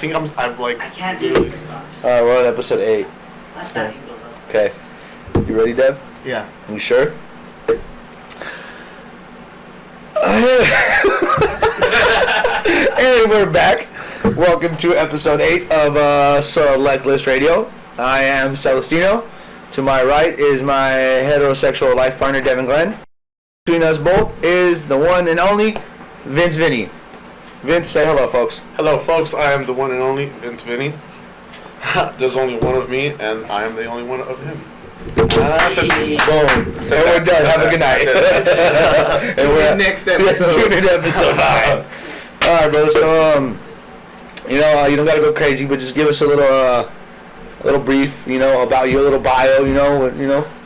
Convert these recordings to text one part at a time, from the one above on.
think I've like. I can't do it for songs. Alright, we're on episode 8. Okay. You ready, Dev? Yeah. You sure? And we're back. Welcome to episode 8 of Select List Radio. I am Celestino. To my right is my heterosexual life partner, Devin Glenn. Between us both is the one and only Vince Vini. Vince, say hello, folks. Hello, folks. I am the one and only Vince Vini. There's only one of me, and I am the only one of him. Boom. And we're done. Have a good night. And we're next episode. Tune in to episode 9. Alright, bro. So, you don't gotta go crazy, but just give us a little brief, about your little bio,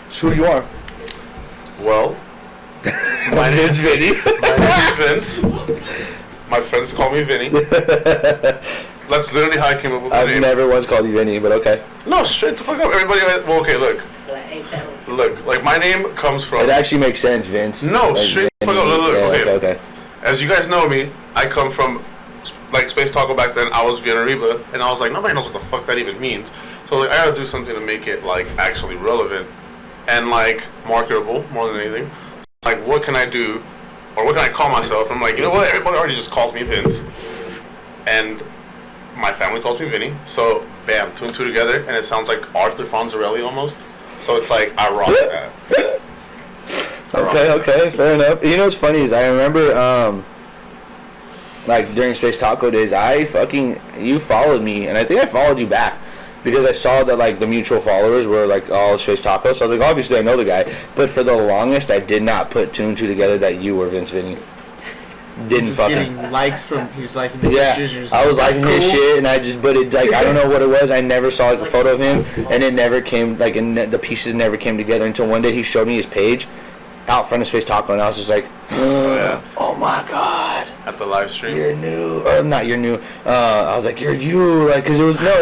just who you are. Well, my name's Vinny. My name is Vince. My friends call me Vinny. That's literally how I came up with the name. I've never once called you Vinny, but okay. No, straight the fuck up. Everybody, well, okay, look, like my name comes from. It actually makes sense, Vince. No, like, straight the fuck up. Look, okay. As you guys know me, I come from like Space Taco back then. I was Vienna Reba, and I was like, nobody knows what the fuck that even means. So like, I gotta do something to make it like actually relevant and like marketable more than anything. Like, what can I do, or what can I call myself? I'm like, you know what? Everybody already just calls me Vince, and my family calls me Vinny. So bam, 2 and 2 together, and it sounds like Arthur Fonzarelli almost. So it's like I rock that. Okay, fair enough. You know what's funny is I remember, like during Space Taco days, you followed me, and I think I followed you back because I saw that like the mutual followers were like all Space Taco. So I was like, obviously I know the guy, but for the longest I did not put 2 and 2 together that you were Vince Vinny. Didn't just fucking getting likes from he was liking the pictures. I was liking his shit, and I just but it like I don't know what it was. I never saw like a photo of him, and it never came like the pieces never came together until one day he showed me his page out front of Space Taco, and I was just like, oh my god. At the live stream. You're new, or not you're new. I was like, you're you, like, cause it was like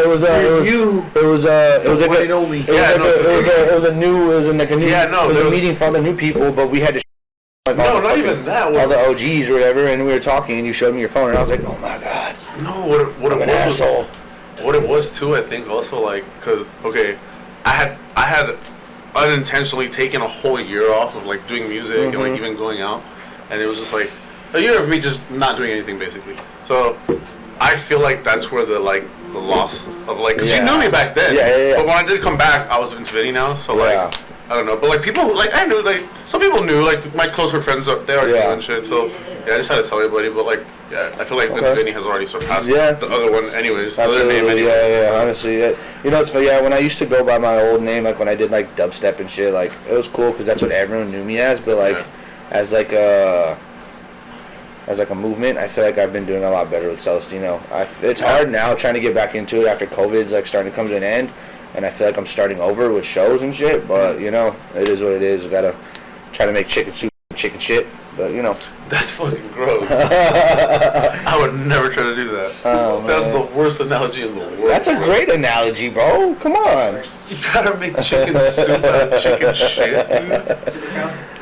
a meeting for the new people, but we had to. Like no, not even that. All the OGs or whatever, and we were talking, and you showed me your phone, and I was like, oh my god. No, what it was too, I think also like, cause okay, I had unintentionally taken a whole year off of like doing music and like even going out, and it was just like a year of me just not doing anything basically. So I feel like that's where the loss of like, cause you knew me back then. Yeah. But when I did come back, I was Vince Vinny now, so like. I don't know, but like people, like I knew, like some people knew, like my closer friends, they already knew and shit. So I just had to tell everybody. But like, I feel like Vince Vinny has already surpassed the other one, anyways. Absolutely. The other name, anyways. Yeah. Honestly, it's funny. Yeah, when I used to go by my old name, like when I did like dubstep and shit, like it was cool because that's what everyone knew me as. But like, as like a movement, I feel like I've been doing a lot better with Celestino. It's hard now trying to get back into it after COVID's like starting to come to an end. And I feel like I'm starting over with shows and shit, but, it is what it is. I gotta try to make chicken soup and chicken shit, but, That's fucking gross. I would never try to do that. That's the worst analogy in the world. That's a great analogy, bro. Come on. You gotta make chicken soup out of chicken shit, dude.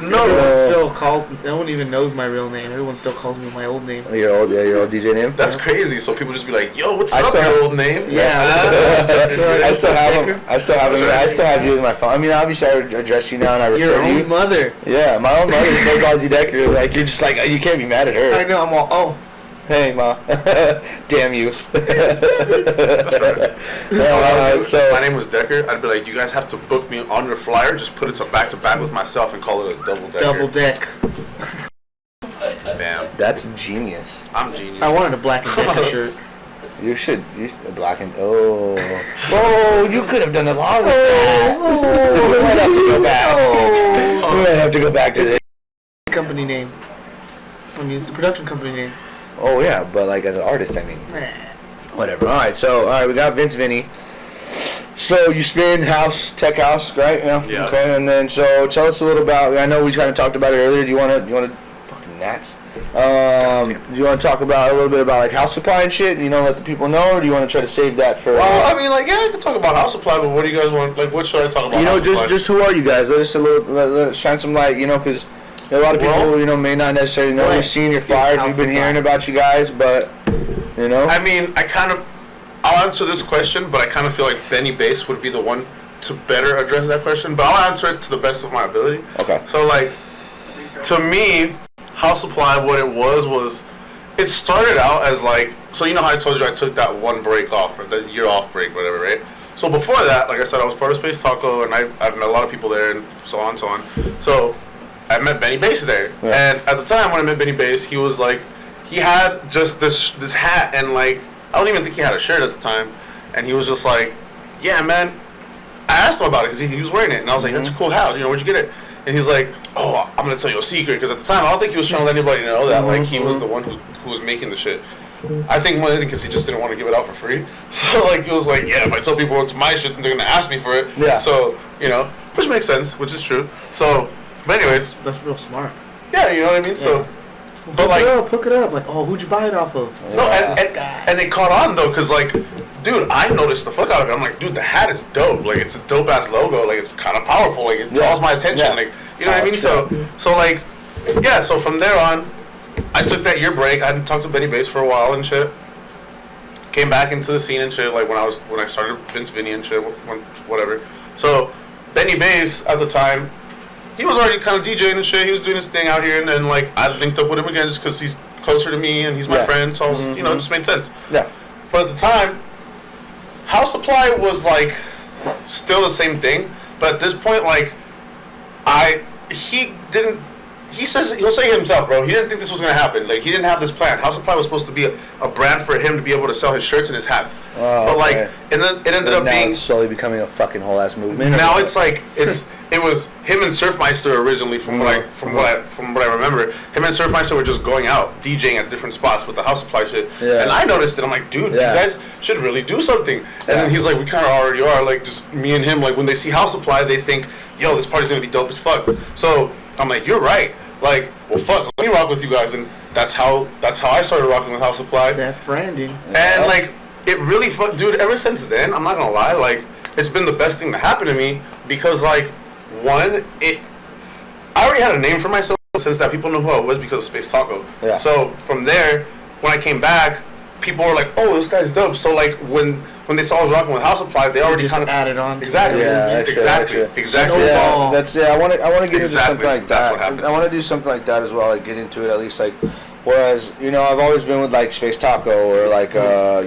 No one even knows my real name. Everyone still calls me my old name. Your old DJ name? That's crazy. So people just be like, yo, what's up, your old name? Yeah. I still have you in my phone. I mean, obviously I address you now and I refer to you. Your own mother. Yeah, my own mother still calls you Decker. Like, you're just like, you can't be mad at her. I know, I'm all, oh. Hey, Ma. Damn you. So my name was Decker. I'd be like, you guys have to book me on your flyer. Just put it back to back with myself and call it a double decker. Double deck. Bam. That's genius. I'm genius. I wanted a black and decker shirt. You should black and you could have done a lot of that. We might have to go back. We might have to go back to this company name. I mean, it's a production company name. Oh yeah, but like as an artist, I mean. Whatever. All right, we got Vince Vinny. So you spin house, tech house, right? Yeah. Okay, and then so tell us a little about. I know we kind of talked about it earlier. Do you want to fucking gnats? Do you want to talk about a little bit about like house supply and shit? Let the people know, or do you want to try to save that for? Well, I mean, like I can talk about house supply, but what do you guys want? Like, what should I talk about? Just who are you guys? Let us shine some light. Because a lot of people, may not necessarily know. You've seen your flyers, you've been hearing about you guys, but I mean, I kind of I'll answer this question, but I kind of feel like Benny Bass would be the one to better address that question. But I'll answer it to the best of my ability. Okay. So like, to me, House Supply, what it was it started out as like, so you know how I told you I took that one break off, or the year off break, whatever, right? So before that, like I said, I was part of Space Taco, and I've met a lot of people there, and so on and so on. So I met Benny Bass there, and at the time when I met Benny Bass, he was like, he had just this hat, and like, I don't even think he had a shirt at the time, and he was just like, yeah, man. I asked him about it because he was wearing it, and I was like, that's a cool hat. You know, where'd you get it? And he's like, oh, I'm gonna tell you a secret, because at the time I don't think he was trying to let anybody know that like he was the one who was making the shit. I think more than anything because he just didn't want to give it out for free. So like he was like, yeah, if I tell people it's my shit, then they're gonna ask me for it. Yeah. So you know, which makes sense, which is true. So, but anyways, That's real smart. yeah, you know what I mean. So, but like, hook it up. Like, oh, who'd you buy it off of? no, and it caught on though, because like, dude, I noticed the fuck out of it. I'm like, dude, the hat is dope. Like, it's a dope ass logo. Like, it's kind of powerful. Like, it draws my attention. Yeah. Like, you know what I mean? So like, yeah. So from there on, I took that year break. I hadn't talked to Benny Bass for a while and shit. Came back into the scene and shit. Like when I started Vince Vini and shit, whatever. So Benny Bass at the time, he was already kind of DJing and shit. He was doing his thing out here, and then like I linked up with him again just because he's closer to me and he's my friend. So I was, you know, it just made sense. Yeah. But at the time, House Supply was like still the same thing, but at this point, like he'll say himself, bro, he didn't think this was gonna happen. Like he didn't have this plan. House Supply was supposed to be a brand for him to be able to sell his shirts and his hats. Oh, but like, okay. and then it ended up now being it's slowly becoming a fucking whole ass movement. now it's like it was him and Surfmeister originally from what I remember. Him and Surfmeister were just going out DJing at different spots with the House Supply shit. Yeah. And I noticed it. I'm like, dude, you guys should really do something. And then he's like, we kind of already are. Like just me and him. Like when they see House Supply, they think, yo, this party's gonna be dope as fuck. So I'm like, you're right. Like, well, fuck, let me rock with you guys, and that's how I started rocking with House Supply. That's branding. And like, it really dude. Ever since then, I'm not gonna lie, like, it's been the best thing to happen to me because, like, one, I already had a name for myself since that people knew who I was because of Space Taco. Yeah. So from there, when I came back, people were like, oh, this guy's dope. So like when they saw I was rocking with House Supply, they already kind of added on. Exactly. Yeah, Exactly. Yeah, I want to get into something like that. I want to do something like that as well. Like get into it at least. Like, whereas you know I've always been with like Space Taco or like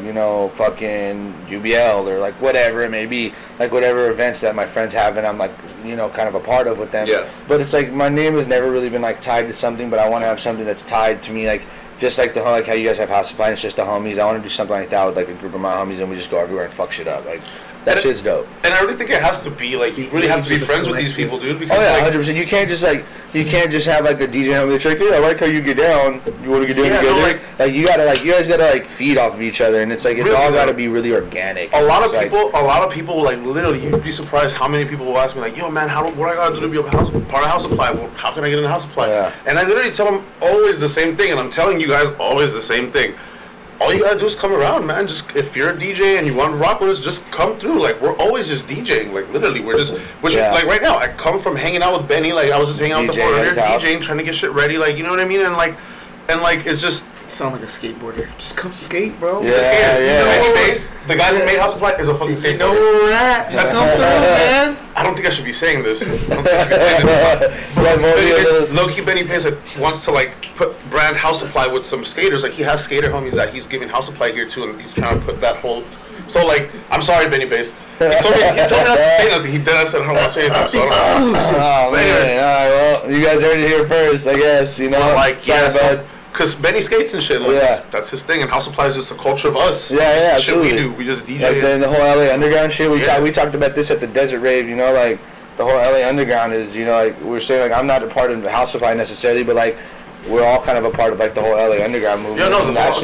you know fucking UBL or like whatever it may be. Like whatever events that my friends have and I'm like you know kind of a part of with them. Yeah. But it's like my name has never really been like tied to something, but I want to have something that's tied to me like. Just like how you guys have House Supply, it's just the homies. I want to do something like that with like a group of my homies, and we just go everywhere and fuck shit up. Like that shit's dope. And I really think it has to be like you really have to be friends with these people, dude. Because, 100%. You can't just have like a DJ homie that's like, yeah, I like how you get down. You want to get down together. No, you guys gotta like feed off of each other, and it's like it's really all gotta be really organic. A lot of people like literally, you'd be surprised how many people will ask me like, yo man, what I gotta do to be part of House Supply? Well, how can I get in the House Supply? Yeah. And I literally tell them always the same thing, and I'm telling you guys always the same thing. All you gotta do is come around, man. Just if you're a DJ and you want to rock with us, just come through. Like we're always just DJing. Like literally, we're just like right now. I come from hanging out with Benny. Like I was just hanging out with the floor here, DJing, trying to get shit ready. Like you know what I mean? And like it's just. Sound like a skateboarder. Just come skate, bro. Yeah, he's a skater. The guy who made House Supply is a fucking skateboarder. No rap. Just come through, man. I don't think I should be saying this. Low-key Benny Bass, like, he wants to like put brand House Supply with some skaters. Like he has skater homies that he's giving House Supply here too, and he's trying to put that whole. So like, I'm sorry, Benny Bass. He told me not to say nothing. He did. I said I don't want to say anything. So oh man! Anyways, all right, well, you guys heard it here first, I guess. You know, like because Benny skates and shit, like that's his thing, and House Supply is just a culture of us. Yeah, shit we do. We just DJ. Like the whole LA Underground shit. We talked about this at the Desert Rave. You know, like the whole LA Underground is. You know, like we're saying, like I'm not a part of the House Supply necessarily, but like we're all kind of a part of like the whole LA Underground movement. Yeah, no, that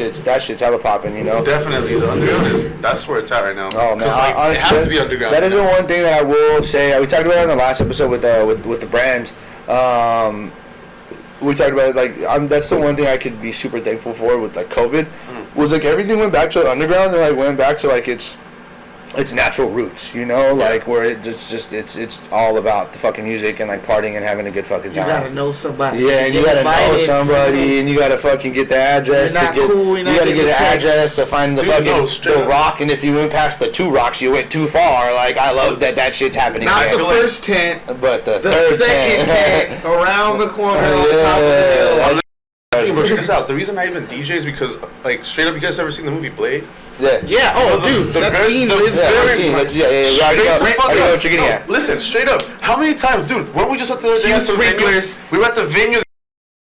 shit's hella popping. You know, definitely the Underground that's where it's at right now. Oh man, like, honestly, it has to be Underground. That is the one thing that I will say. We talked about it in the last episode with the brand. We talked about it, like that's the one thing I could be super thankful for with like COVID was like everything went back to the underground and like went back to like its its natural roots, you know, like where it's all about the fucking music and like partying and having a good fucking time. You gotta know somebody. Yeah, and you gotta know somebody, and you gotta fucking get the address. You're not to get, cool, you gotta get the address to find the the rock, and if you went past the 2 rocks, you went too far. Like I love that shit's happening. Not again. the first tent, but the third second tent around the corner on the top of the hill. But check this out. The reason I even DJ is because, like, straight up, you guys ever seen the movie Blade? Yeah. Yeah. Oh, dude, that scene lives very much. Yeah. I know what you're getting at. Listen, straight up. How many times, dude? Weren't we just at the sprinklers? We were at the venue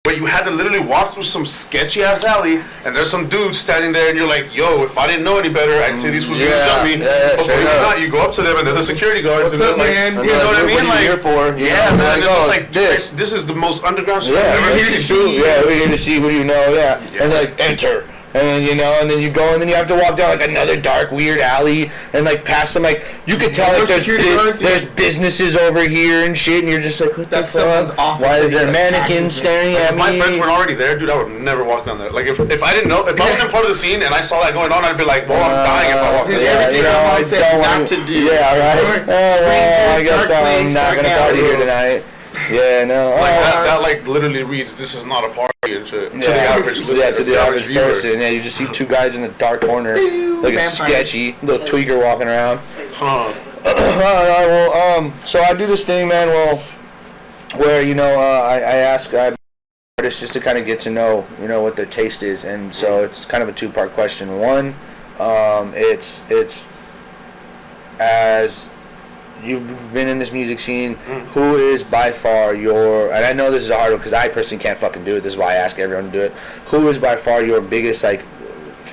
where you had to literally walk through some sketchy ass alley, and there's some dudes standing there, and you're like, "Yo, if I didn't know any better, I'd say these was dummy." But believe it or not, you go up to them, and there's a security guard. What's up, man? You know what I mean? Like, here for? Yeah, man. It's just like this is the most underground shit I've ever seen. Yeah, we're here to see who you know. Yeah, and like enter. And then, you know, and then you go, and then you have to walk down, like, another dark, weird alley, and, like, past some, like, you could tell, like, there's businesses over here and shit, and you're just like, what the fuck? Why is there mannequins staring at me? If my friends weren't already there, dude, I would never walk down there. Like, if I didn't know, if I wasn't part of the scene, and I saw that going on, I'd be like, well, I'm dying if I walk down there. Everything I said not to do. Yeah, right? Oh, well, I guess I'm not going to party here tonight. Yeah, no. Like, that, like, literally reads, this is not a party and shit. To the average listener. Yeah, to the average person. Yeah, you just see 2 guys in the dark corner, looking sketchy, little tweaker walking around. So I do this thing, man, where, you know, I ask artists just to kind of get to know, you know, what their taste is. And so it's kind of a 2-part question. One, it's as you've been in this music scene, who is by far your, and I know this is a hard one because I personally can't fucking do it, this is why I ask everyone to do it, who is by far your biggest, like,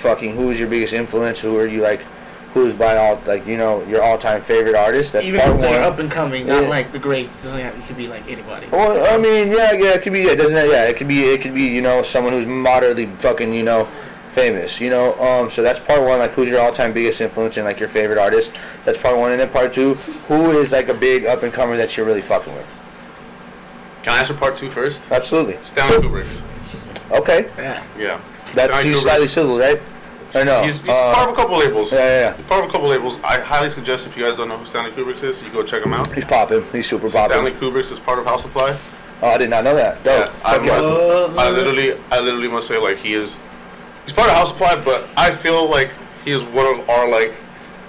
who is your biggest influence, who are you, like, who is by all, like, you know, your all-time favorite artist? That's even part if they're one. Up and coming, not like the greats. It could be like anybody. Well, I mean, yeah, it could be, it could be, you know, someone who's moderately fucking, you know, famous, you know, so that's part one, like, who's your all-time biggest influence and, like, your favorite artist? That's part one. And then part 2, who is, like, a big up-and-comer that you're really fucking with? Can I answer part 2 first? Absolutely. Stanley Kubrick. Okay. Yeah. That's, he's slightly sizzled, right? Or no? He's part of a couple labels. Yeah. He's part of a couple labels. I highly suggest, if you guys don't know who Stanley Kubrick is, you go check him out. He's popping. He's super popping. Stanley Kubrick is part of House Supply. Oh, I did not know that. Dope. Yeah, I literally must say, like, he's part of House Supply, but I feel like he is one of our, like,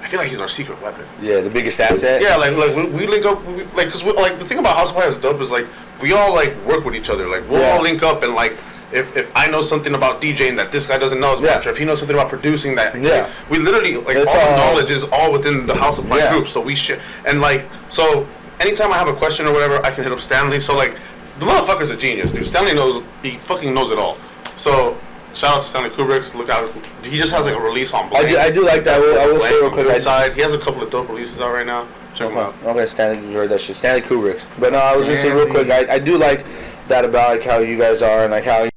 I feel like he's our secret weapon. Yeah, the biggest asset. Yeah, like we link up, because like the thing about House Supply is dope is, like, we all, like, work with each other. Like, we'll all link up, and, like, if I know something about DJing that this guy doesn't know as much, or if he knows something about producing that, like, we literally, like, all the knowledge is all within the House Supply group. So we share, and, like, so anytime I have a question or whatever, I can hit up Stanley. So, like, the motherfucker's a genius, dude. Stanley he fucking knows it all. So shout out to Stanley Kubrick. Look out, he just has, like, a release on Blade. I do like that. I will say real quick. He has a couple of dope releases out right now. Check him out. Okay, Stanley, you heard that shit. Stanley Kubrick. But no, I was just saying real quick. I do like that about, like, how you guys are and, like, how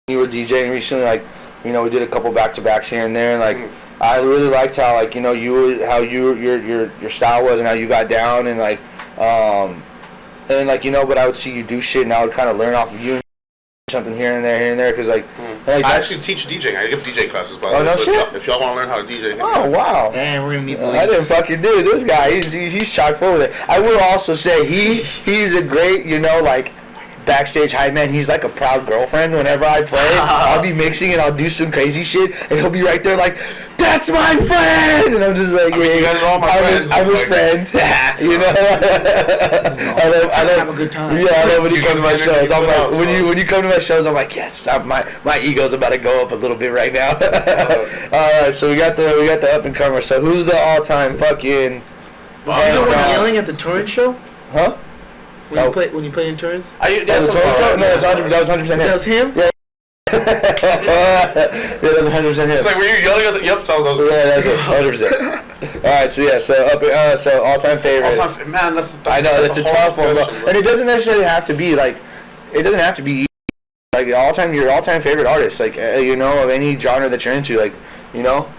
you were DJing recently. Like, you know, we did a couple back-to-backs here and there. And, like, I really liked how, like, you know, your style was and how you got down and, like, and, like, you know, but I would see you do shit and I would kind of learn off of you. Something here and there, because, like, I actually teach DJing. I give DJ classes, by the way. Oh, no shit? If y'all want to learn how to DJ. Oh, wow. Man, we're going to need I didn't fucking do it. This guy, he's chock full with it. I will also say, he's a great, you know, like, backstage hype man. He's like a proud girlfriend. Whenever I play, I'll be mixing and I'll do some crazy shit, and he'll be right there like, "That's my friend," and I'm just like, I mean, you guys are all my friends. I'm his friend. You know. I have a good time. Yeah, I love when you come to my shows. I'm like, when you come to my shows, I'm like, yes, my ego's about to go up a little bit right now. All right, so we got the up and comer. So who's the all-time fucking? Was he the one yelling at the Torrent show? Huh? When you play in turns? That was 100%. That was him? Yeah. That was 100% him. It's like, were you yelling at the... Yep, yeah, that's 100%. Alright, so yeah, so all-time favorite. Man, I know, that's a tough one. And it doesn't necessarily have to be, like, like, your all-time favorite artist, like, you know, of any genre that you're into, like, you know?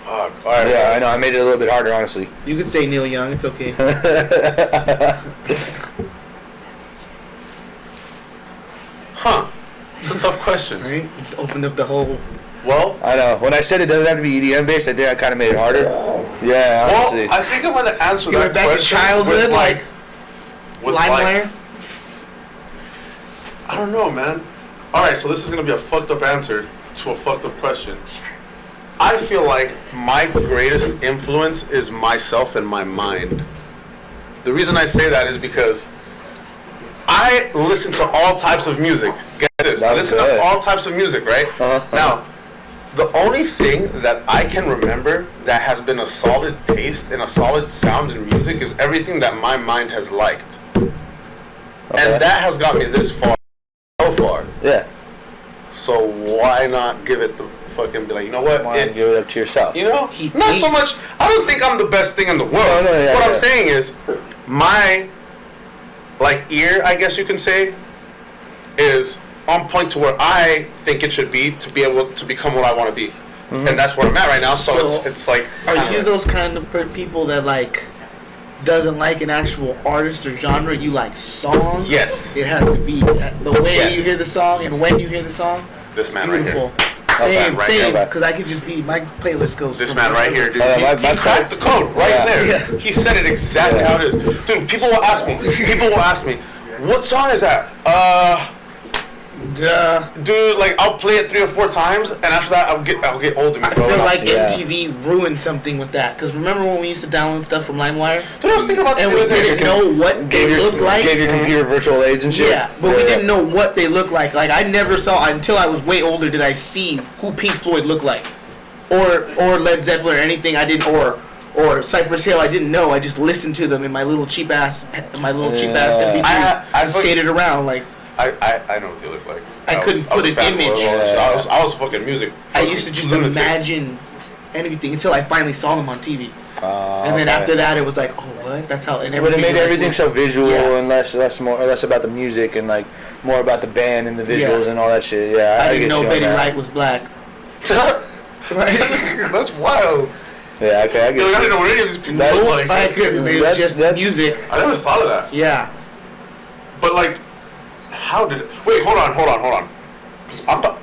Fuck. All right. Yeah, I know. I made it a little bit harder, honestly. You could say Neil Young. It's okay. Huh. It's a tough question. Right? Just opened up the whole... Well, I know. When I said it doesn't have to be EDM based, I think I kind of made it harder. Yeah, Well, honestly. I think I'm gonna answer You that went back to question childhood, with LimeWire? I don't know, man. All right, so this is gonna be a fucked up answer to a fucked up question. I feel like my greatest influence is myself and my mind. The reason I say that is because I listen to all types of music. Get this. I listen to all types of music, right? Now, the only thing that I can remember that has been a solid taste and a solid sound in music is everything that my mind has liked. And that has got me this far. So far. Yeah. So why not give it the fucking, be like, you know what? Why not give it up to yourself? You know? Not so much, I don't think I'm the best thing in the world. What I'm saying is, my, like, ear, I guess you can say, is on point to where I think it should be to be able to become what I want to be. And that's where I'm at right now, so it's like... Are you those kind of people that, like, doesn't like an actual artist or genre? You like songs? Yes. It has to be the way you hear the song and when you hear the song. This man beautiful. Right here. Same, because I could just be, my playlist goes... This man right here, dude, he cracked the code right there. Yeah. He said it exactly how it is. Dude, people will ask me, what song is that? Dude, like, I'll play it 3 or 4 times, and after that, I'll get old to me, bro. I feel like MTV ruined something with that. Because remember when we used to download stuff from LimeWire? Dude, I was thinking about that. And we didn't know what they looked like. Gave your computer virtual aids and shit. Yeah, but we didn't know what they looked like. Like, I never saw, until I was way older, did I see who Pink Floyd looked like. Or Led Zeppelin or anything. I didn't, or Cypress Hill, I didn't know. I just listened to them in my little cheap ass MP3 and skated around, like... I know what they look like. I couldn't put an image. I was fucking music. I used to just imagine anything until I finally saw them on TV. And then after that, it was like, oh, what? That's how. And but it made everything so visual and less about the music and like more about the band and the visuals and all that shit. Yeah, I didn't know Betty Wright was black. That's wild. Yeah, okay, I get it. I didn't know what any of these people look like. It was just music. I never thought of that. Yeah. But like, how did it... Wait, hold on.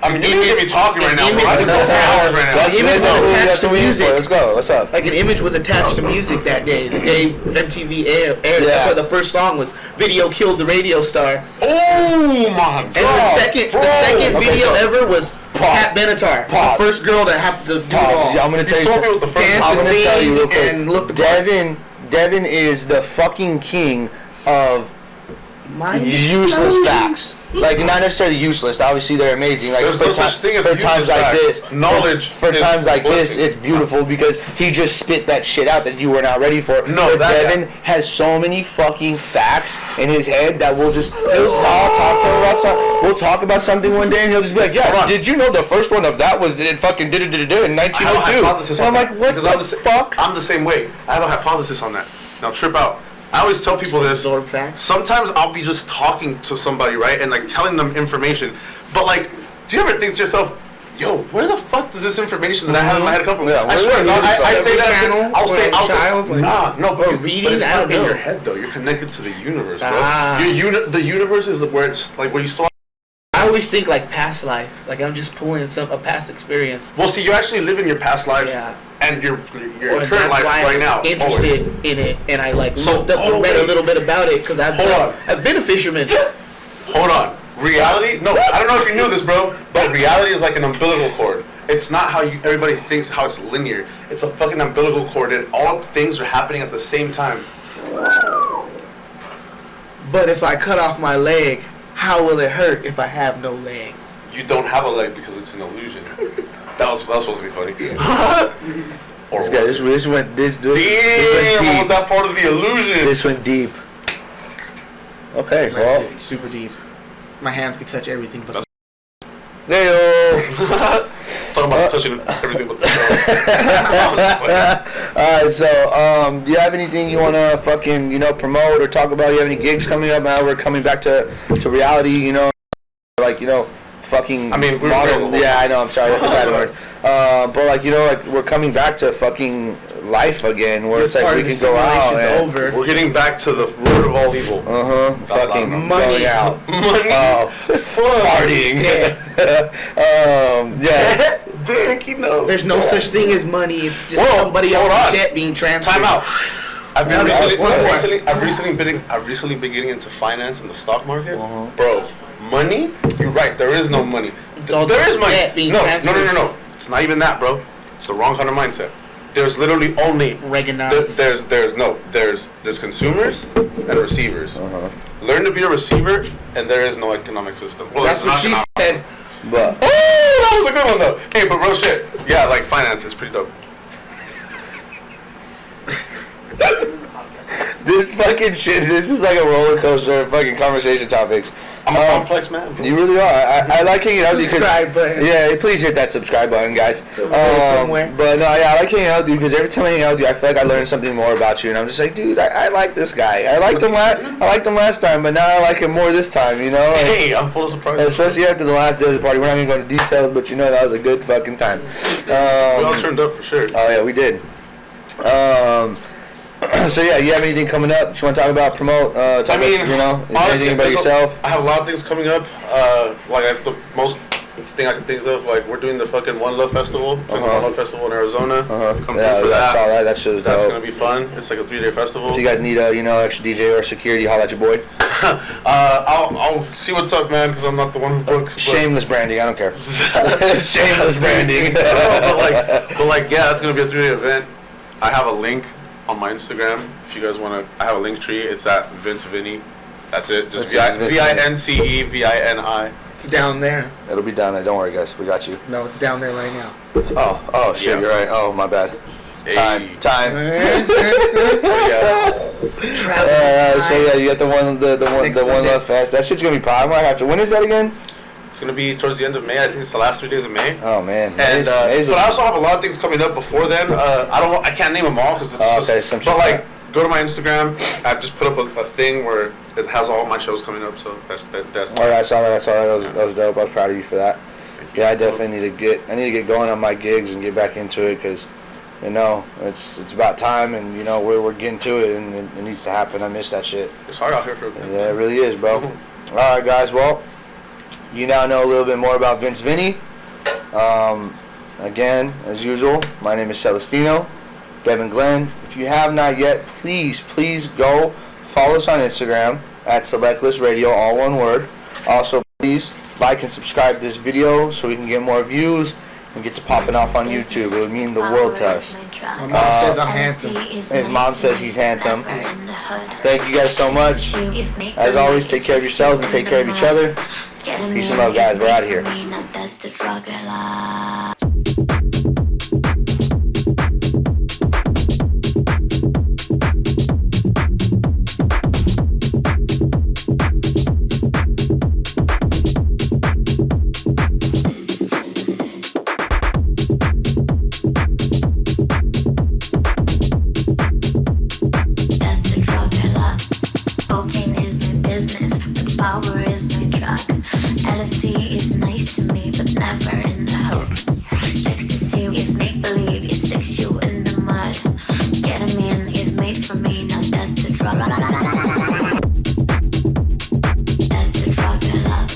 I mean, you can be talking right now, bro. I just don't hours right now. An image was attached to music. Let's go. What's up? Like, an image was attached to music that day. The day MTV aired. That's why the first song was "Video Killed the Radio Star." Oh my god! And the second video ever was Pat Benatar, the first girl to have to do it all. I'm gonna tell you the first dance and sing and look the part. Devin is the fucking king of useless facts. Like, not necessarily useless. Obviously, they're amazing. Like, there's no such thing as times like this, knowledge. For times like this, it's beautiful because he just spit that shit out that you were not ready for. No, Devin has so many fucking facts in his head that we'll I'll talk to him about something. We'll talk about something one day, and he'll just be like, "Yeah, did you know the first one of that was it fucking did in 1902?" And I'm like, "What the fuck?" I'm the same way. I have a hypothesis on that. Now trip out. I always tell people this. Sometimes I'll be just talking to somebody, right, and like telling them information. But like, do you ever think to yourself, "Yo, where the fuck does this information that I have in my head come from?" Yeah, I swear, I say that. I'll say, no, but reading. It's not in your head though. You're connected to the universe, bro. The universe is where it's like where you start. I always think like past life. Like I'm just pulling a past experience. Well, see, you actually live in your past life. Yeah. And your current life right now. Interested in it, and I like looked up and read a little bit about it because I've been a fisherman. Hold on, reality? No, I don't know if you knew this, bro, but reality is like an umbilical cord. It's not how everybody thinks how it's linear. It's a fucking umbilical cord, and all things are happening at the same time. But if I cut off my leg, how will it hurt if I have no leg? You don't have a leg because it's an illusion. That was supposed to be funny. Or this went deep. Was that part of the illusion? This went deep. Okay, well, super deep. My hands can touch everything but. Talking about touching everything but the Alright, so do you have anything you wanna fucking promote or talk about? You have any gigs coming up? Now we're coming back to reality. Fucking modern. Yeah, I know. I'm sorry. That's a bad word. But like we're coming back to fucking life again, where it's like we can go out. Over. We're getting back to the root of all evil. Fucking money out. Money. Partying. Yeah. dick, you know. There's no such thing as money. It's just Whoa, somebody hold else's on. debt being transferred. Time out. I've recently been getting into finance in the stock market. Bro, money? You're right. There is no money. There is money. No. It's not even that, bro. It's the wrong kind of mindset. There's literally only Reaganomics. There's consumers and receivers. Learn to be a receiver, and there is no economic system. Well, that's what she said. But that was a good one though. Hey, but real shit. Yeah, like finance is pretty dope. this fucking shit, this is like a roller coaster of fucking conversation topics. I'm a complex man, bro. You really are. I like hanging out with you. Subscribe button. Yeah, please hit that subscribe button, guys. Somewhere. But no, yeah, I like hanging out with you because every time I hang out with you, I feel like I learn something more about you, and I'm just like, dude, I like this guy. I liked him last time, but now I like him more this time. You know? Like, hey, I'm full of surprises. Especially after the last day of the party. We're not gonna go into details, but you know that was a good fucking time. We all turned up for sure. Oh yeah, we did. So yeah, you have anything coming up? You want to talk about, promote? Honestly, anything about yourself? I have a lot of things coming up. The most thing I can think of, like we're doing the fucking One Love Festival, One Love Festival in Arizona. Come through for that. I saw that. That show's dope. That's gonna be fun. It's like a 3-day festival. If you guys need extra DJ or security, holla at your boy. I'll see what's up, man, because I'm not the one who books. Shameless branding. I don't care. Shameless branding. but yeah, that's gonna be a 3-day event. I have a link on my Instagram. If you guys want to, I have a link tree. It's at Vini. That's it. Just VINCE It's down there. It'll be down there. Don't worry, guys. We got you. No, it's down there right now. Oh shit. Yeah. You're right. Oh, my bad. Hey. Time. Travel So yeah, you got the one Love Fest. That shit's gonna be pop. I might have to. When is that again? It's gonna be towards the end of May. I think it's the last 3 days of May. Oh man. And but I also have a lot of things coming up before then. I can't name them all because it's go to my Instagram. I just put up a thing where it has all my shows coming up. So that's. All right, I saw that. That was dope. I was proud of you for that. Yeah, I definitely need to get going on my gigs and get back into it because, it's about time and we're getting to it and it needs to happen. I miss that shit. It's hard out here for everything. Yeah, it really is, bro. All right, guys. Well, you now know a little bit more about Vini. Again, as usual, my name is Celestino, Devin Glenn. If you have not yet, please go follow us on Instagram at Selectlist Radio, all one word. Also, please like and subscribe to this video so we can get more views and get to popping off on YouTube. It would mean the world to us. My mom says I'm handsome. His mom says he's handsome. Thank you guys so much. As always, take care of yourselves and take care of each other. Peace and love, guys. We're out of here. LSD is nice to me, but never in the hood. Ecstasy is make-believe, it sticks you in the mud. Ketamine is made for me, now that's the drug I love. That's the drug I love.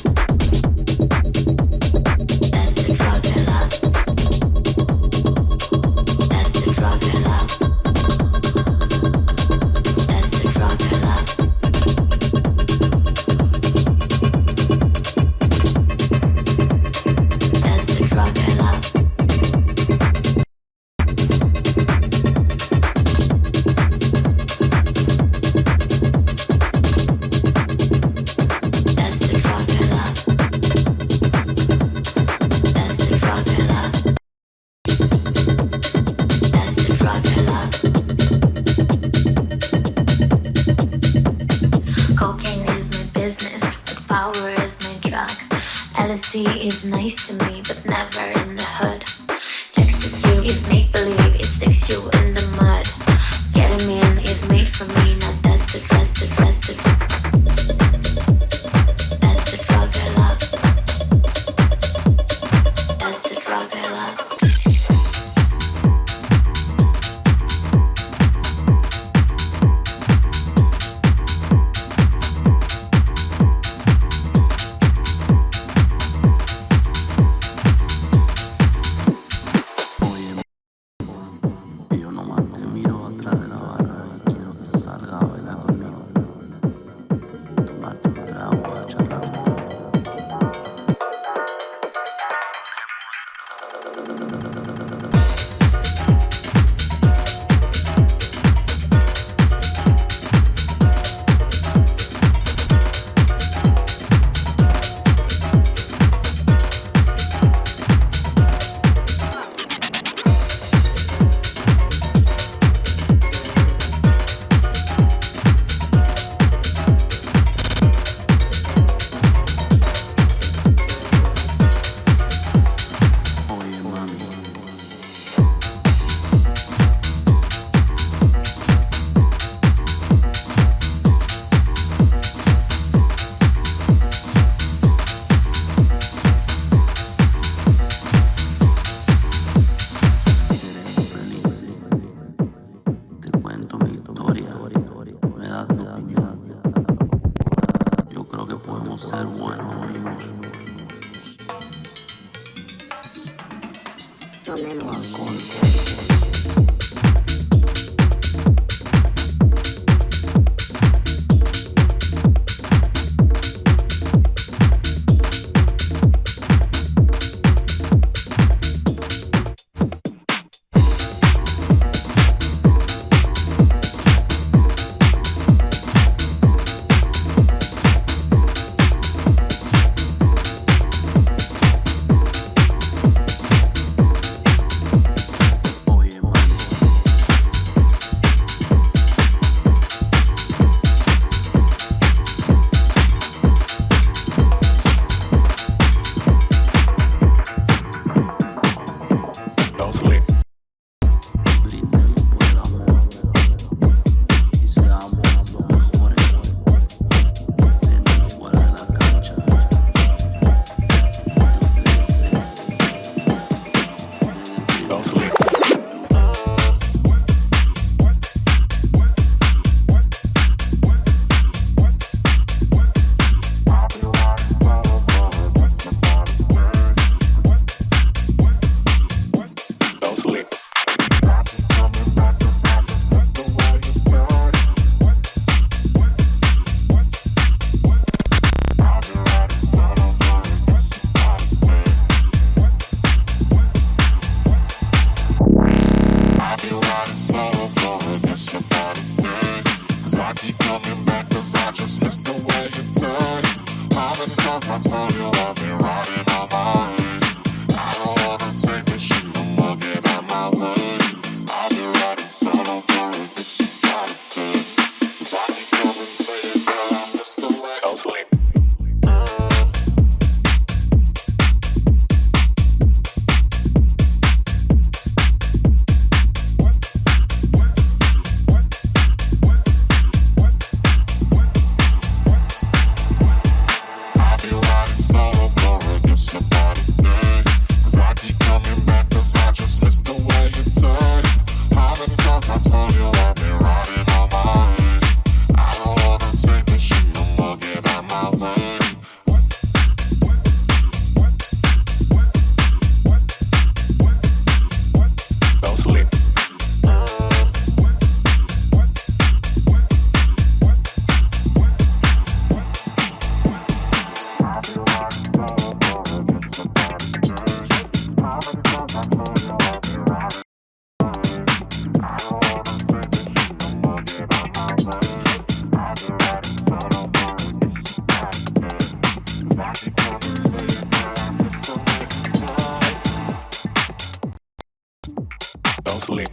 mentally.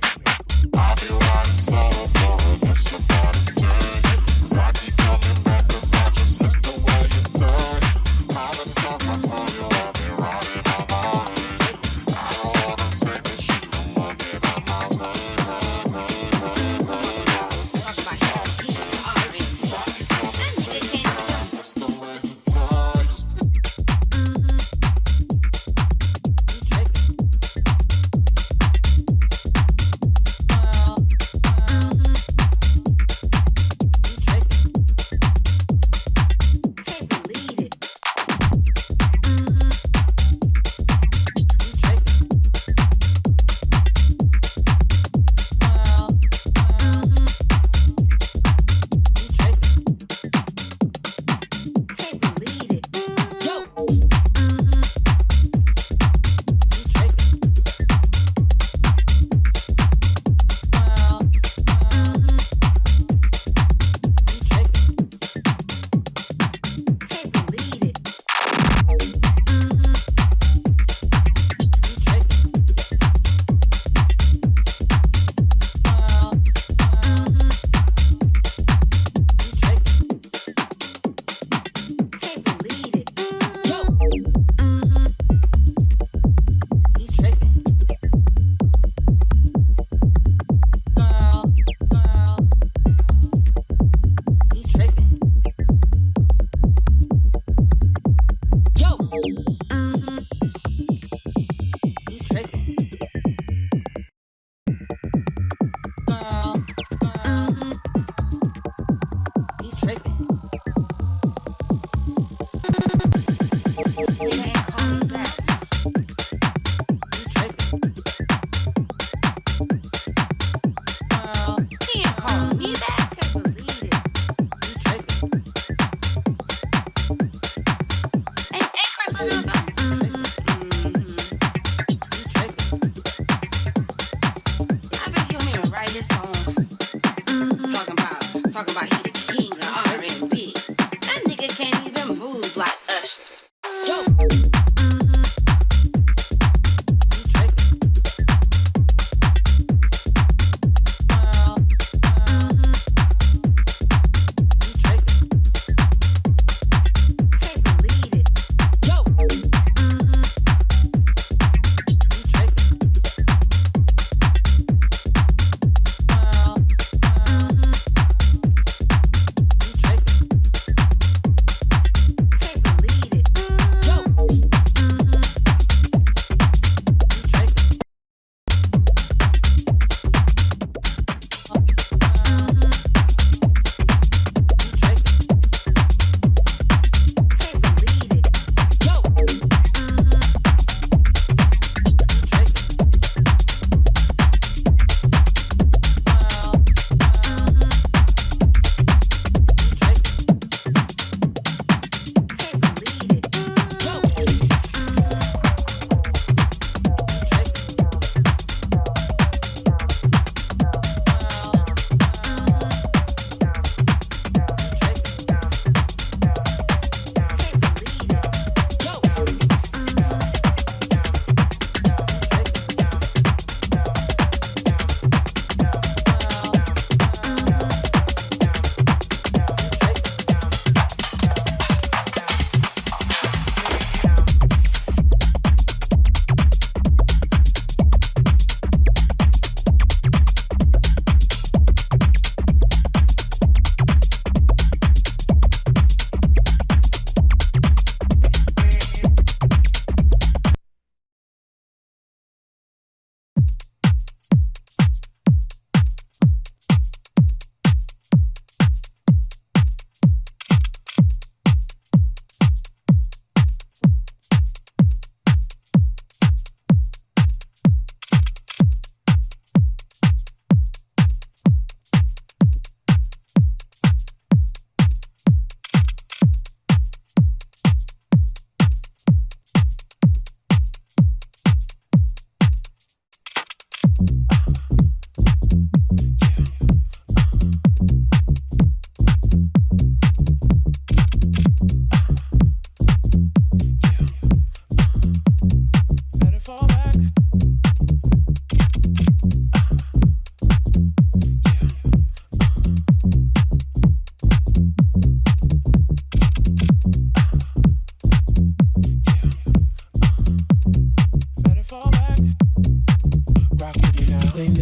I'll be riding solo for a miss about a day. 'Cause I keep coming back 'cause I just miss the way you touch. How the fuck I told you I'll be riding on my way. I don't wanna take this shit no more, get out my way. That's the way you touched. Talking about he the king of R&B. That nigga can't even move like Usher. Yo.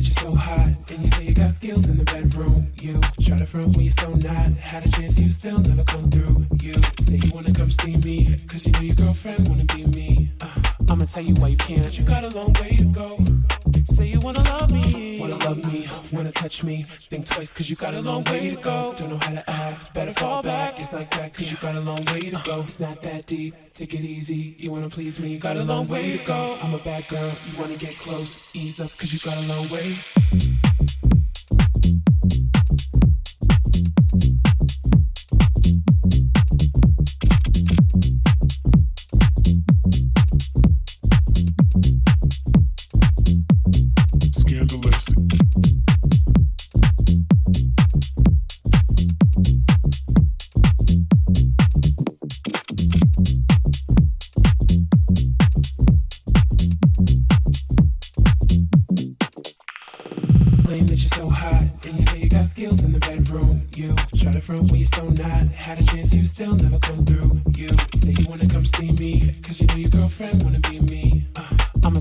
that you're so hot, and you say you got skills in the bedroom. You try to front when you're so not. Had a chance, you still never come through. You say you wanna come see me, cause you know your girlfriend wanna be me. I'ma tell you why you can't. You got a long way to go. Say you wanna love me, wanna touch me. Think twice, cause you got a long way to go. Don't know how to act, better fall back. It's like that, cause you got a long way to go. It's not that deep, take it easy. You wanna please me, got a long way to go. I'm a bad girl, you wanna get close. Ease up, cause you got a long way.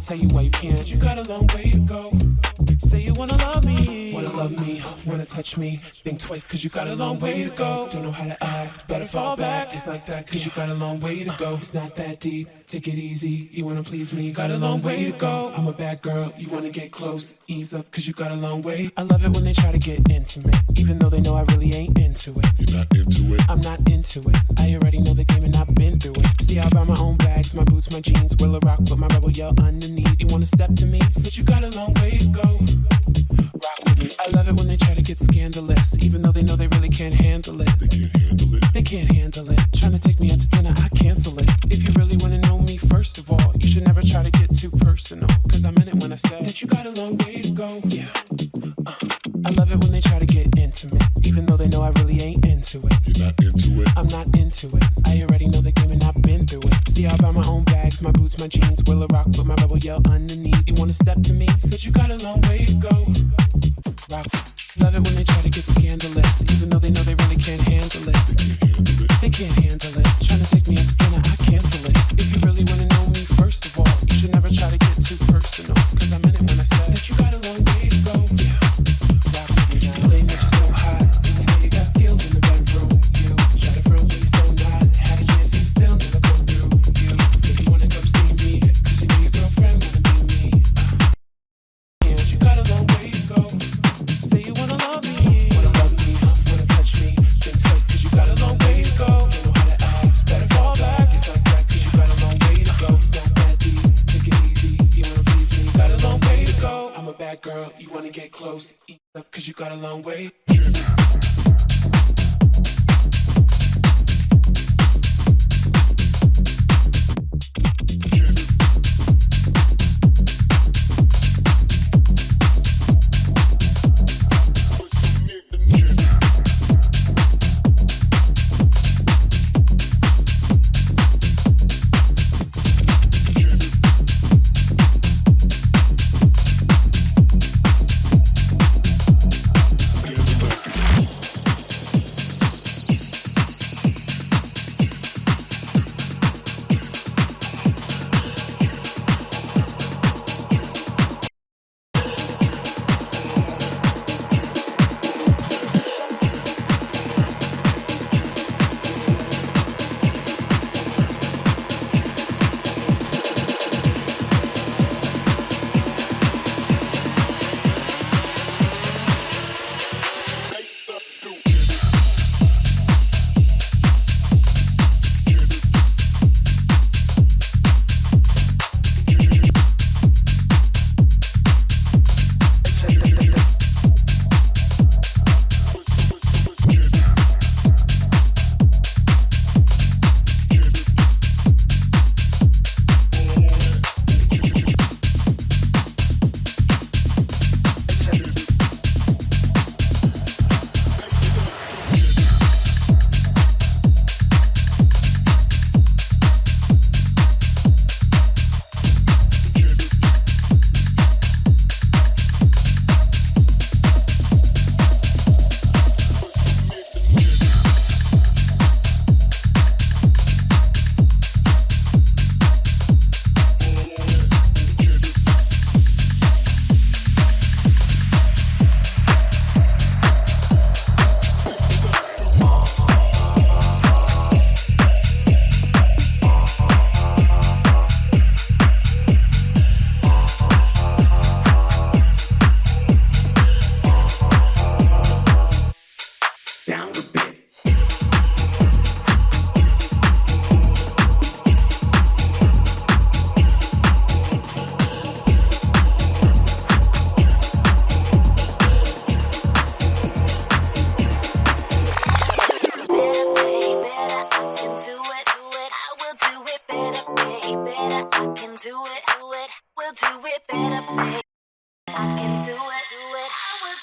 Tell you why you can't. You got a long way to go. Say you wanna love me, wanna touch me. Think twice, cause you got a long way to go. Don't know how to act, better fall back. It's like that, cause you got a long way to go. It's not that deep, take it easy. You wanna please me, got a long way to go. I'm a bad girl, you wanna get close. Ease up, cause you got a long way. I love it when they try to get intimate, even though they know I really ain't into it. You're not into it? I'm not into it. I already know the game and I've been through it. See, I buy my own bags, my boots, my jeans. Will a rock with my rebel yell underneath. You wanna step to me? Said you got a long way to go. Rock with me. I love it when they try to get scandalous, even though they know they really can't handle it. They can't handle it. Trying to take me out to dinner, I cancel it. If you really wanna know me, first of all, you should never try to get too personal. Cause I meant it when I said that you got a long way to go. Yeah. I love it when they try to get intimate, even though they know I really ain't into it. You're not into it? I'm not into it. I already know the game and I've been through it. See, I buy my own bags, my boots, my jeans. Will a rock with my rebel yell underneath. You wanna step to me? Said you got a long way to go. Rock. Love it when they try to get scandalous, even though they know they really can't handle it. They can't handle it. Trying to take me out to dinner, I cancel it. If you really wanna know me, first of all, you should never try to get too personal. Cause I meant it when I said that you got a long way to go. Yeah. Rock with me now. Claim that you're so hot, and you say you got skills in the bedroom. You try to front when you're so not. Had a chance, you still never come through. You say you wanna come see me, cause you know your girlfriend wanna be me. Yeah, you got a long way to go. Say you wanna love me, wanna touch me. Think twice, cause you got a long way to go. Don't know how to act, better fall back. It's like that, cause you got a long way to go. It's not that deep, take it easy. You wanna please me, got a long way to go. I'm a bad girl, you wanna get close. Eat up, cause you got a long way.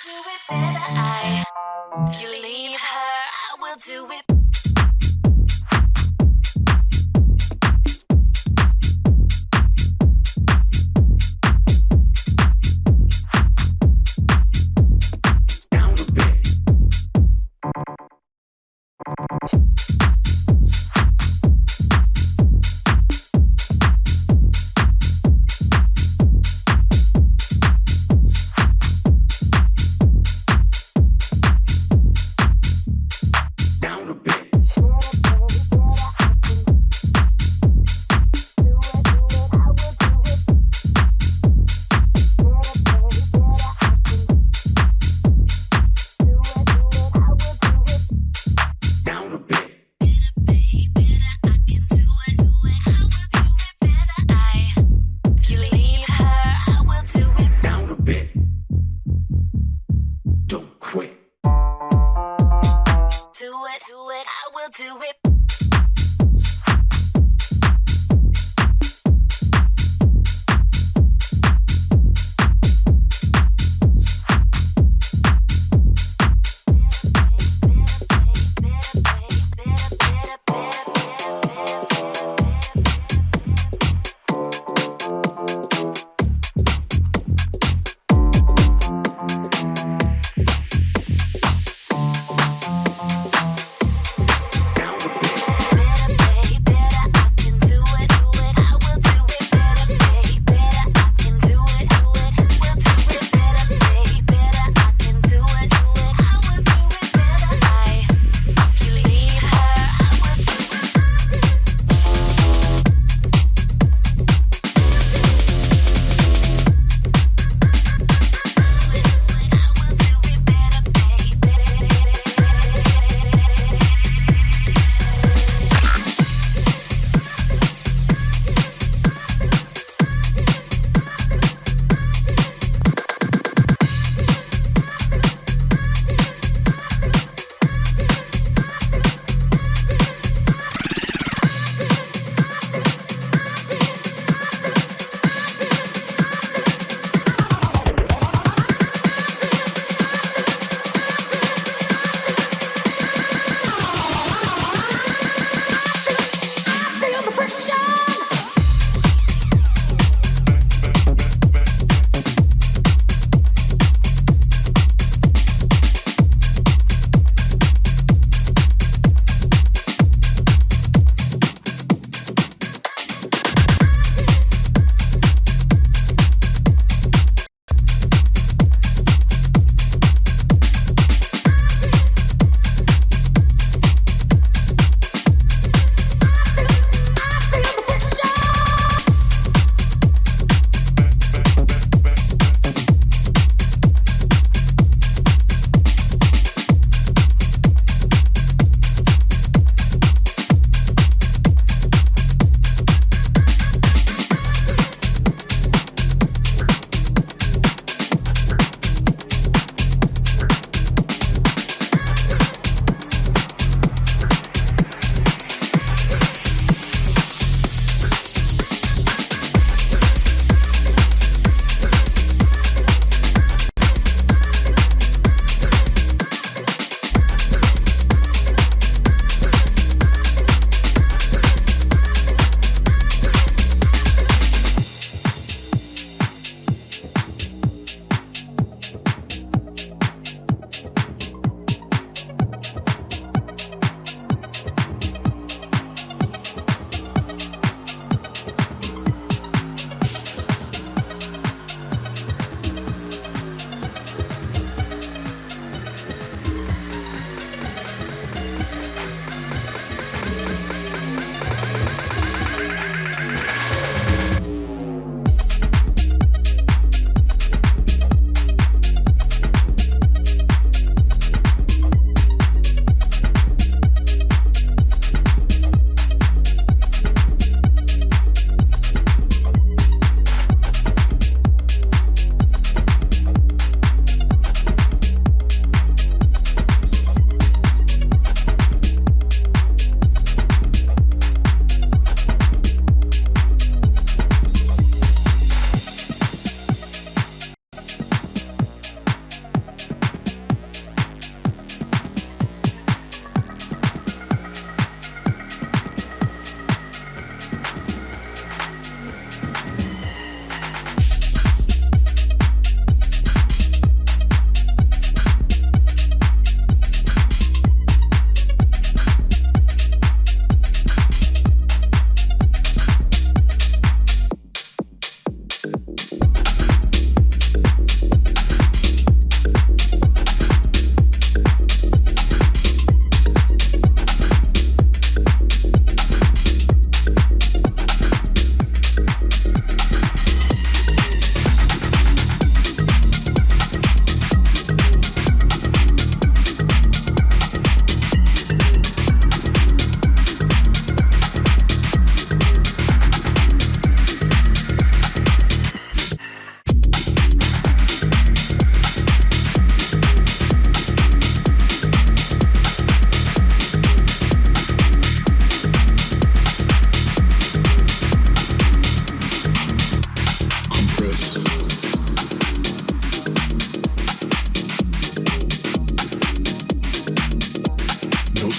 do it better. If you leave her, I will do it.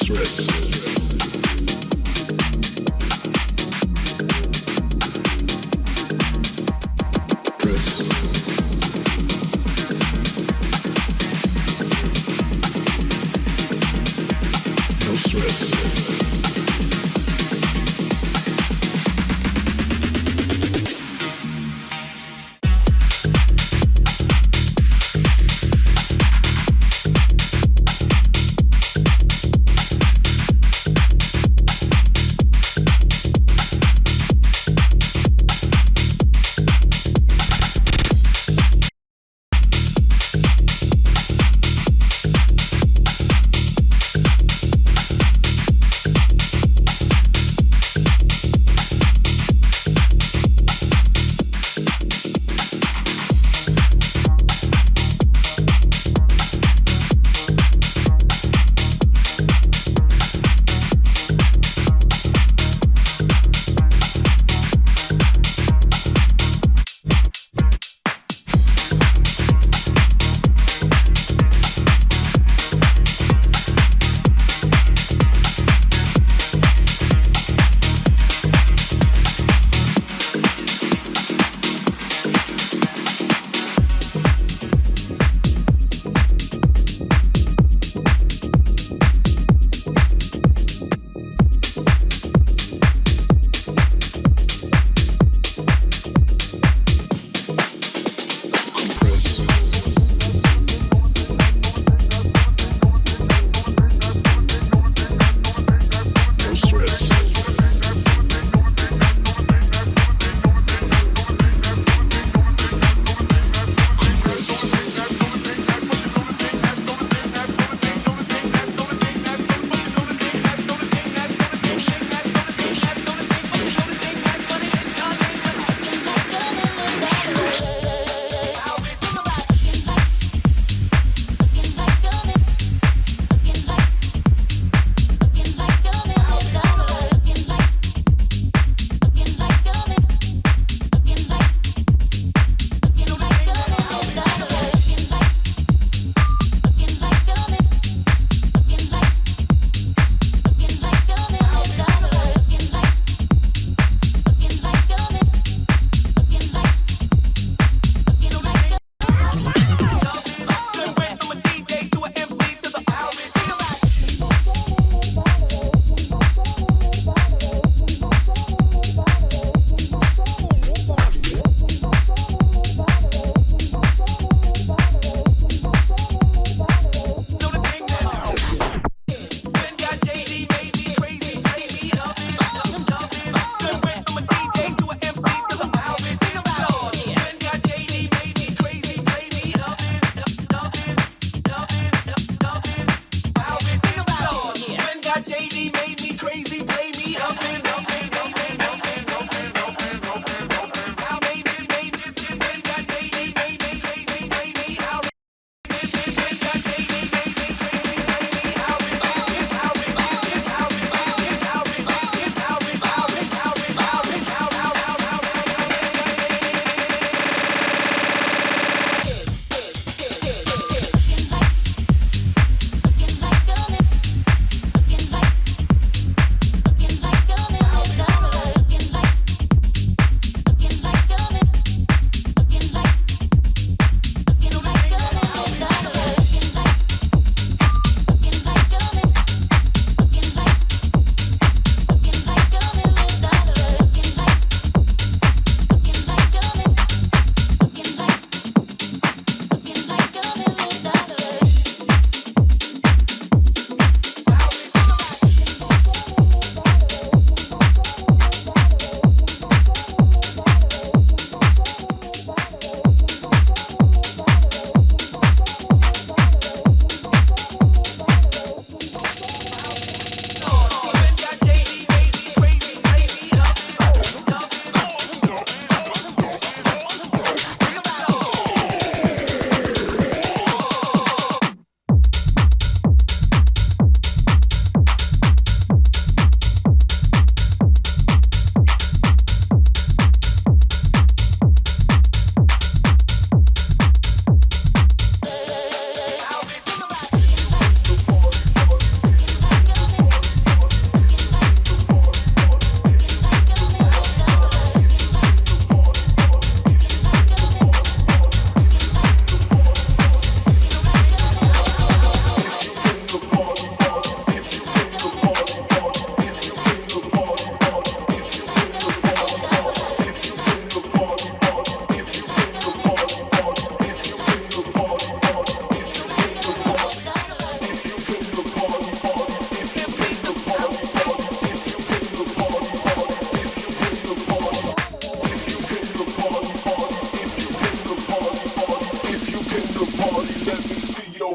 stress. Press. No stress.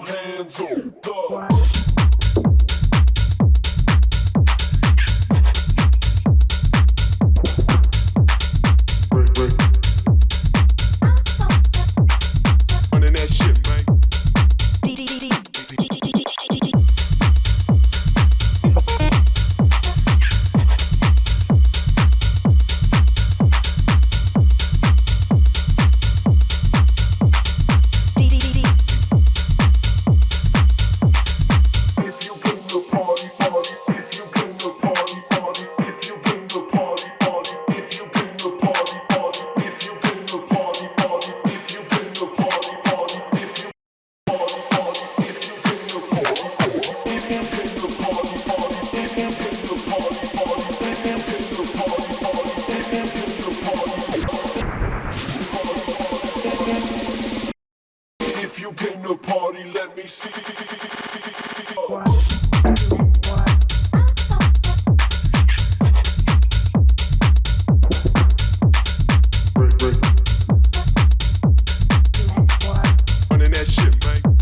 hands up. Running that shit, man. If you came to party, let me see. Running that shit, man.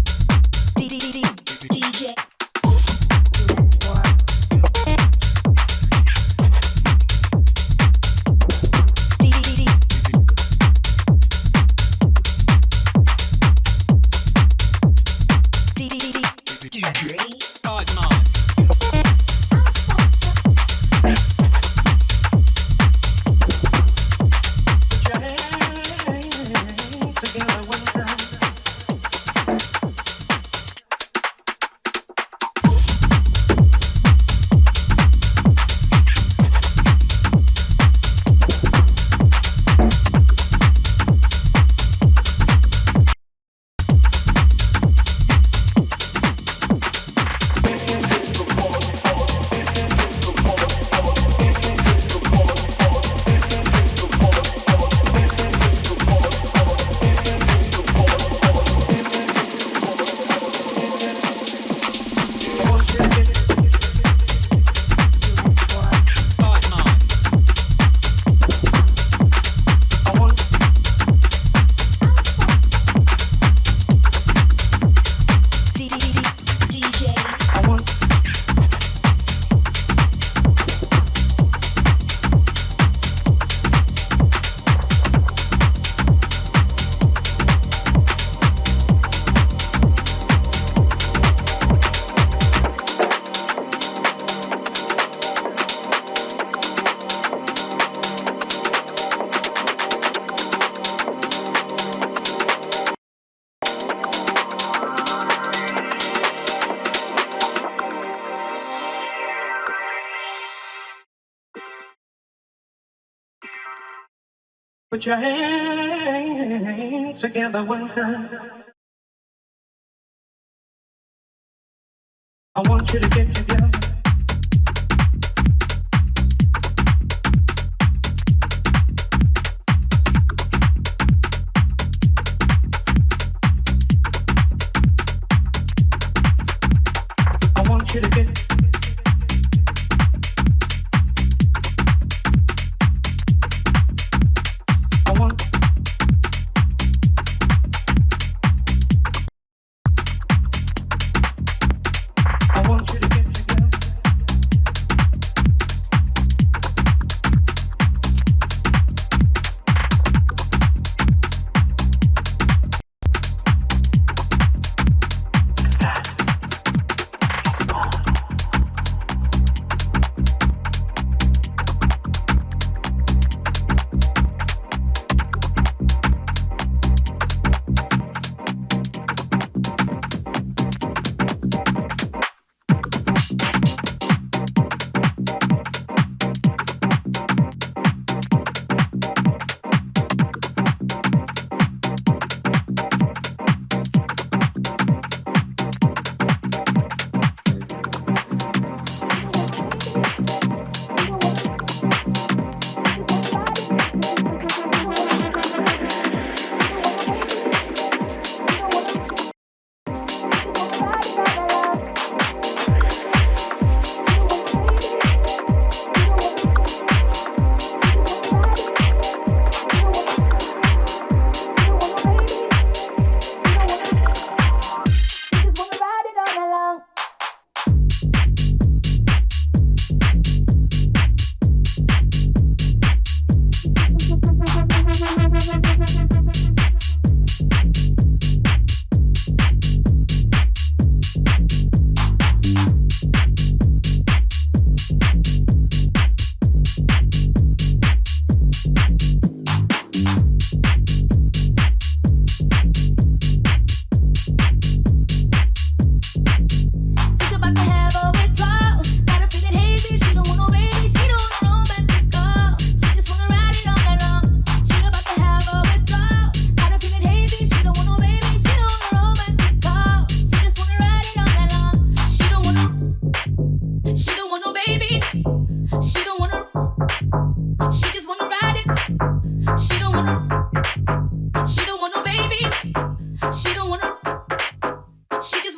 Put your hands together one time. I want you to get together. I want you to get.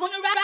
wanna ride.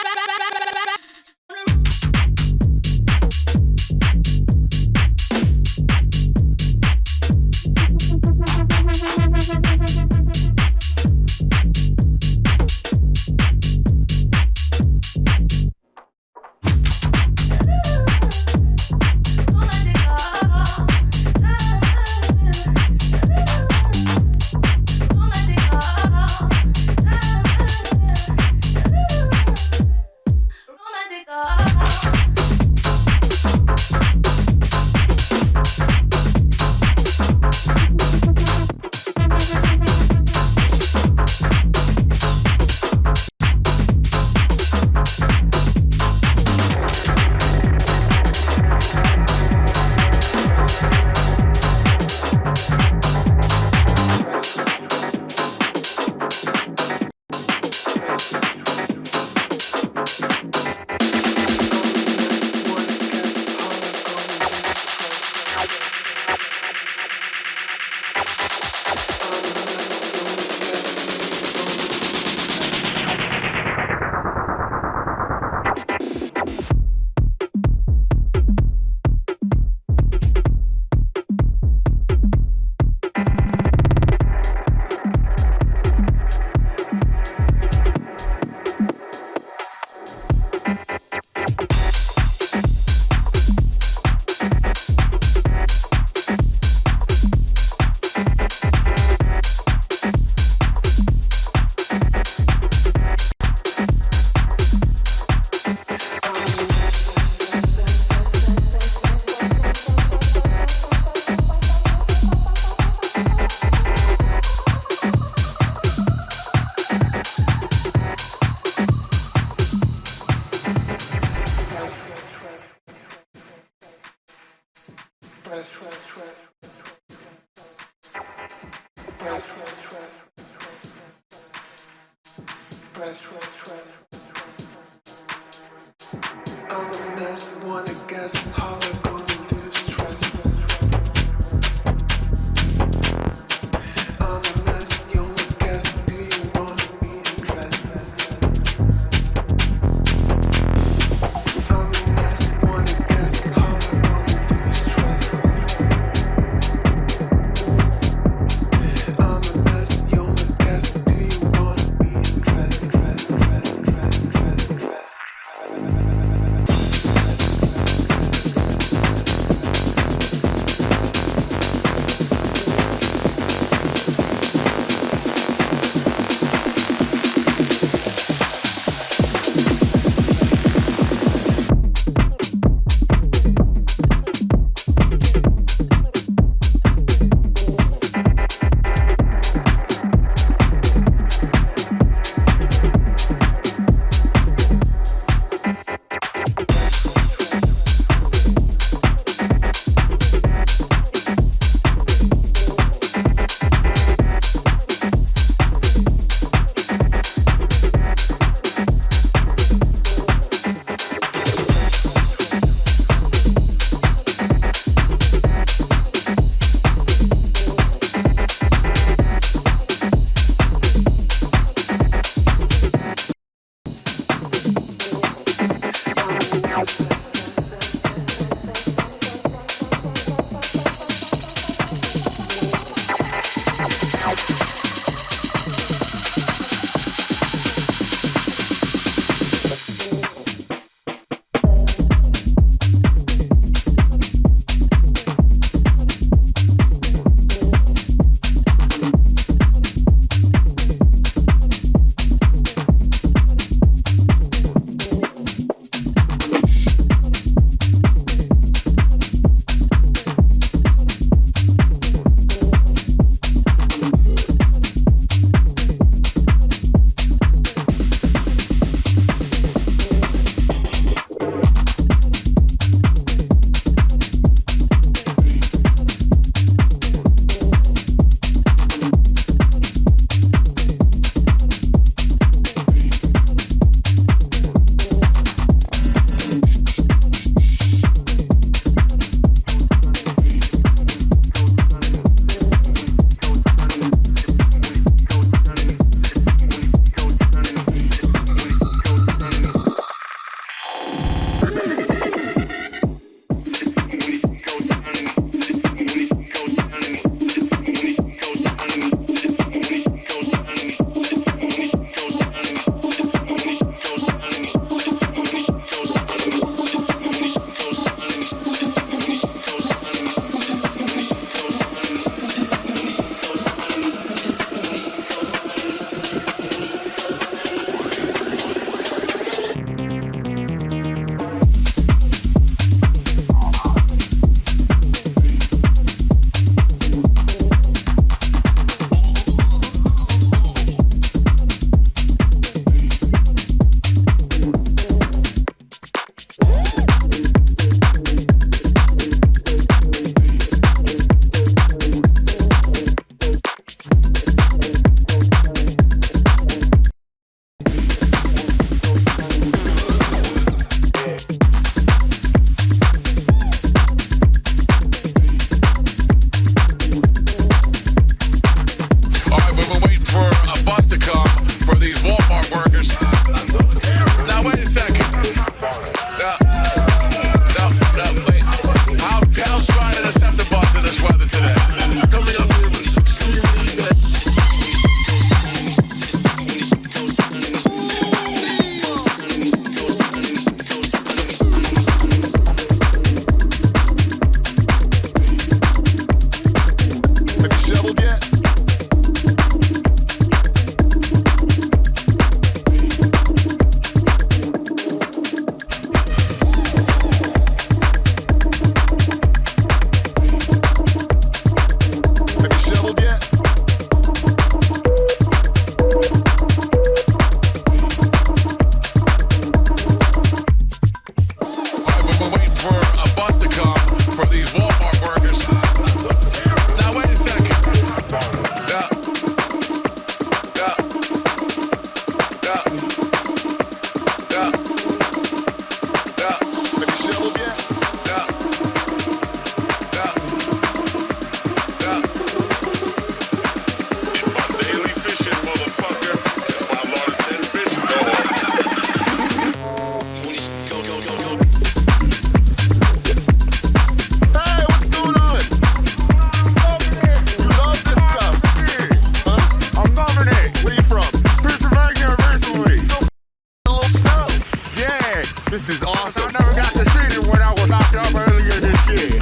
This is awesome. I never got to see you when I was locked up earlier this year.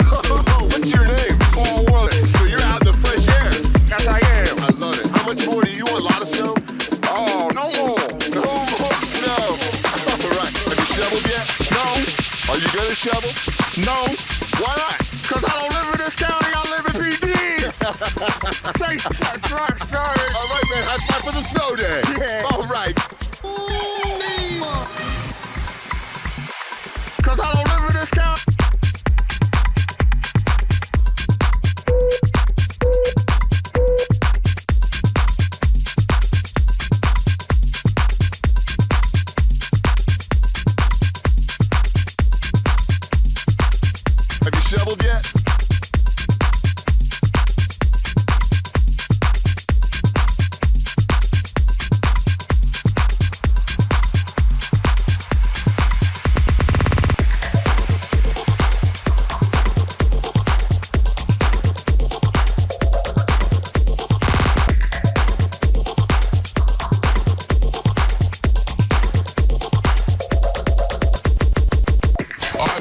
What's your name? Paul Willis. So you're out in the fresh air. Yes, I am. I love it. How much more do you want? A lot of soap? Oh, no more. No more. No. All right. Have you shoveled yet? No. Are you gonna shovel? No. Why not? Because I don't live in this county. I live in PD. Say, sorry. All right, man. High five for the snow day. Yeah. All right. Cause I don't live in this county. Have you shoveled yet?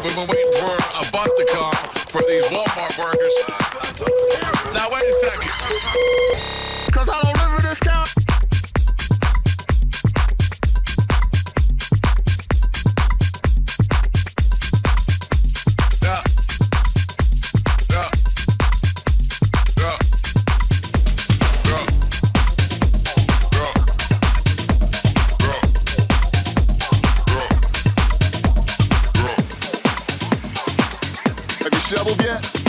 We've been waiting for a bus to come for these Walmart workers. Now wait a second. Cause I don't live in this county. Yeah. Yeah. Yeah. Have you shoveled yet?